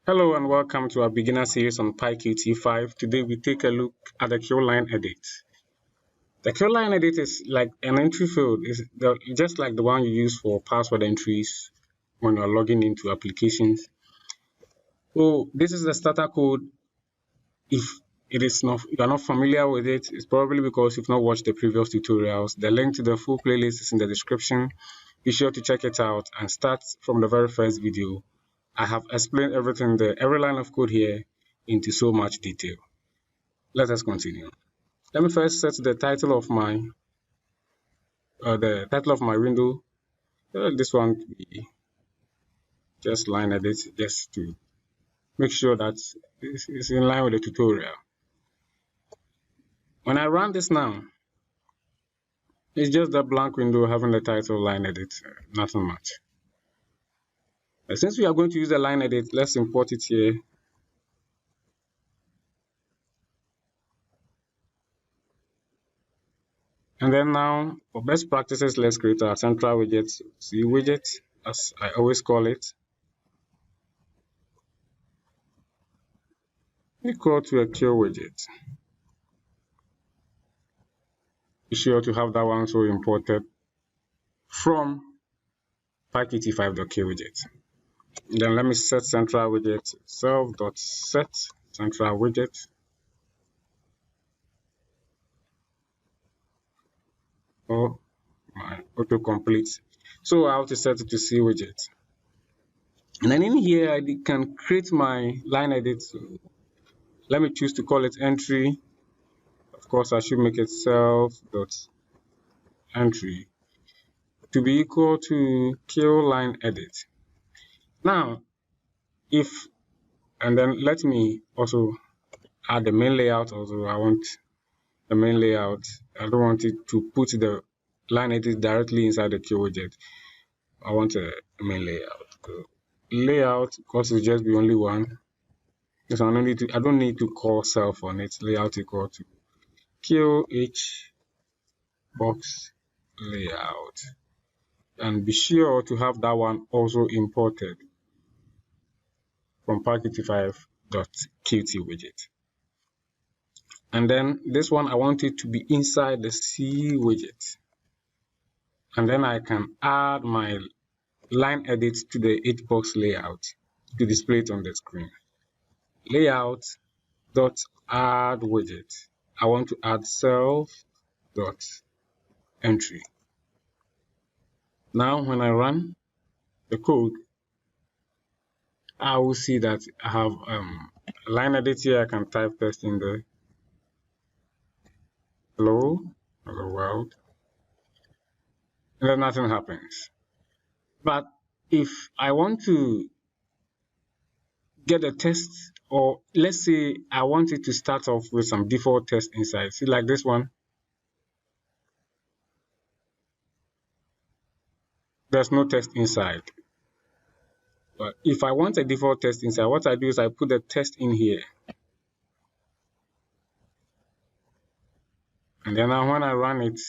Hello and welcome to our beginner series on PyQt5. Today we take a look at the QLineEdit. The QLineEdit is like an entry field, just like the one you use for password entries when you're logging into applications. So this is the starter code. If you are not familiar with it, it's probably because you've not watched the previous tutorials. The link to the full playlist is in the description. Be sure to check it out and start from the very first video. I have explained everything there, every line of code here into so much detail. Let us continue. Let me first set the title of my window. This one to be just line edit, just to make sure that it's in line with the tutorial. When I run this now, it's just a blank window having the title line edit, nothing much. Since we are going to use the line edit, let's import it here. And then now, for best practices, let's create our central widget, C widget, as I always call it, equal to a Q widget. Be sure to have that one also imported from PyQt5.Q widget. And then let me set central widget self.set central widget. Or my autocomplete. So I have to set it to C widget. And then in here I can create my line edit. So let me choose to call it entry. Of course, I should make it self.entry to be equal to QLineEdit. Now, and then let me also add the main layout. Also, I want the main layout. I don't want it to put the line edit directly inside the Q widget. I want a main layout. Layout, because it just be only one. So I don't need to call self on it. Layout equal to QH box layout. And be sure to have that one also imported from PyQt5.Qt widget. And then this one, I want it to be inside the C widget. And then I can add my line edit to the H-box layout to display it on the screen. Layout dot add widget. I want to add self dot entry. Now when I run the code, I will see that I have line edit here. I can type text in there. Hello world, and then nothing happens. But if I want to get a test, or let's say I want it to start off with some default text inside, see like this one, there's no text inside. But if I want a default text inside, what I do is I put the text in here. And then when I run it,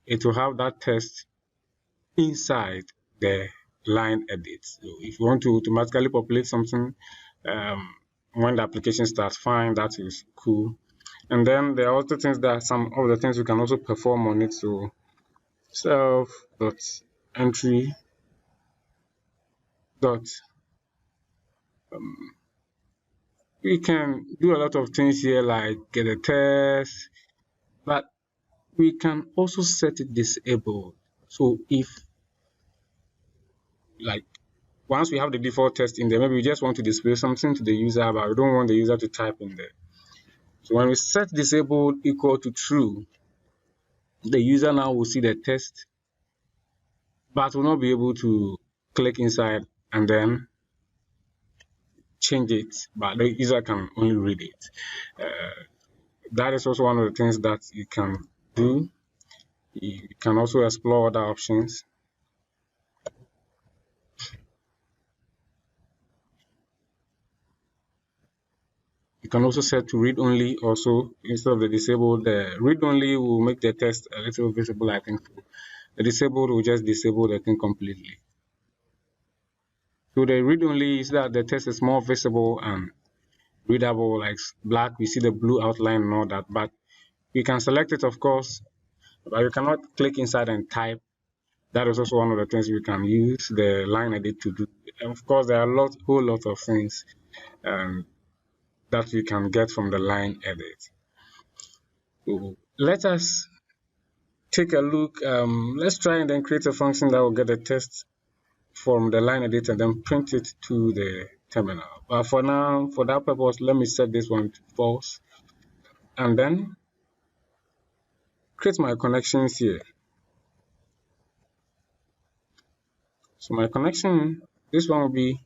it will have that text inside the line edit. So if you want to automatically populate something when the application starts, fine, that is cool. And then there are also things that some of the things you can also perform on it. So self.entry we can do a lot of things here, like get a test, but we can also set it disabled. So if, like, once we have the default text in there, maybe we just want to display something to the user, but we don't want the user to type in there. So when we set disabled equal to true, the user now will see the text, but will not be able to click inside and then change it, but the user can only read it. That is also one of the things that you can do. You can also explore other options. You can also set to read only. Also, instead of the disabled, the read only will make the text a little visible, I think. The disabled will just disable the thing completely. So the read-only is that the text is more visible and readable, like black. We see the blue outline and all that, but you can select it, of course, but you cannot click inside and type. That is also one of the things you can use the line edit to do. And of course, there are whole lot of things that you can get from the line edit. So let us take a look. Let's try and then create a function that will get a text from the line edit and then print it to the terminal. But for now, for that purpose, let me set this one to false and then create my connections here. So my connection, this one will be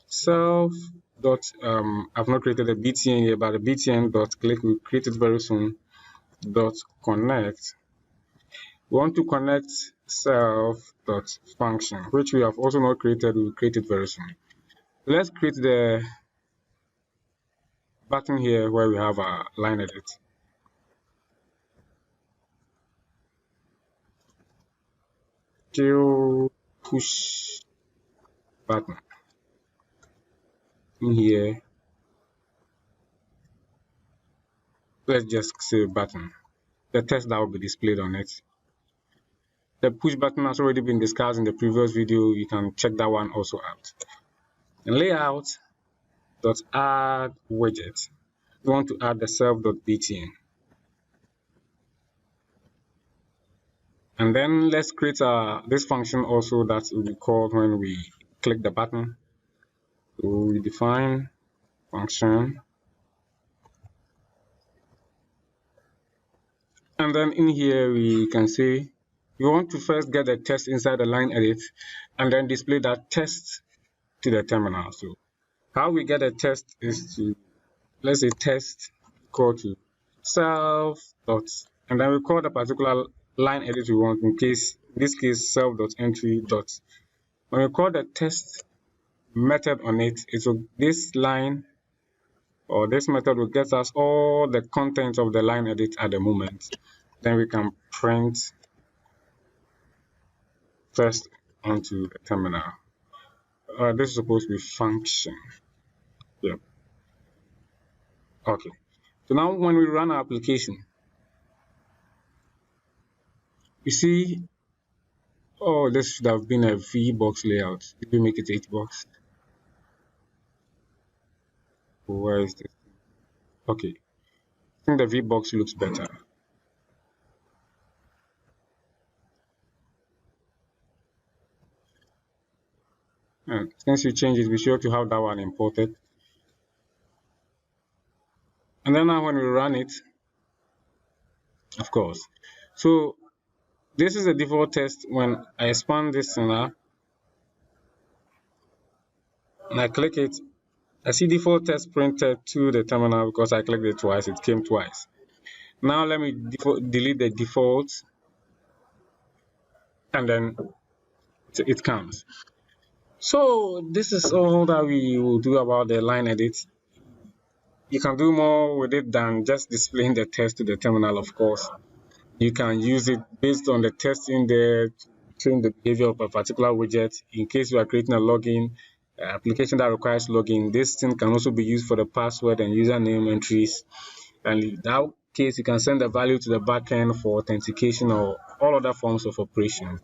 self dot I've not created a btn here, but the btn dot click will create it very soon dot connect. We want to connect self dot function, which we have also not created. We'll create it very soon. Let's create the button here where we have our line edit. Q push button in here. Let's just say button. The text that will be displayed on it. The push button has already been discussed in the previous video. You can check that one also out. And layout dot add widget. We want to add the self.btn. And then let's create this function also that will be called when we click the button. So we define function. And then in here we can say we want to first get the text inside the line edit and then display that text to the terminal. So how we get a text is to, let's say text equal to self dot, and then we call the particular line edit we want, in this case self dot entry dot. When we call the text method on it, this line or this method will get us all the content of the line edit at the moment. Then we can print first onto the terminal. This is supposed to be function. Yep. Okay. So now when we run our application, you see, oh, this should have been a VBox layout. Did we make it 8 box? Where is this? Okay. I think the VBox looks better. And since you change it, be sure to have that one imported. And then now when we run it, of course. So this is the default text. When I expand this now and I click it, I see default text printed to the terminal because I clicked it twice. It came twice. Now let me delete the default, and then it comes. So this is all that we will do about the line edit. You can do more with it than just displaying the text to the terminal, of course. You can use it based on the text in there to change the behavior of a particular widget. In case you are creating a login application that requires login, this thing can also be used for the password and username entries. And in that case, you can send the value to the backend for authentication or all other forms of operation.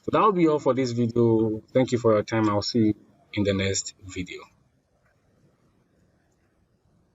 So that will be all for this video. Thank you for your time. I'll see you in the next video.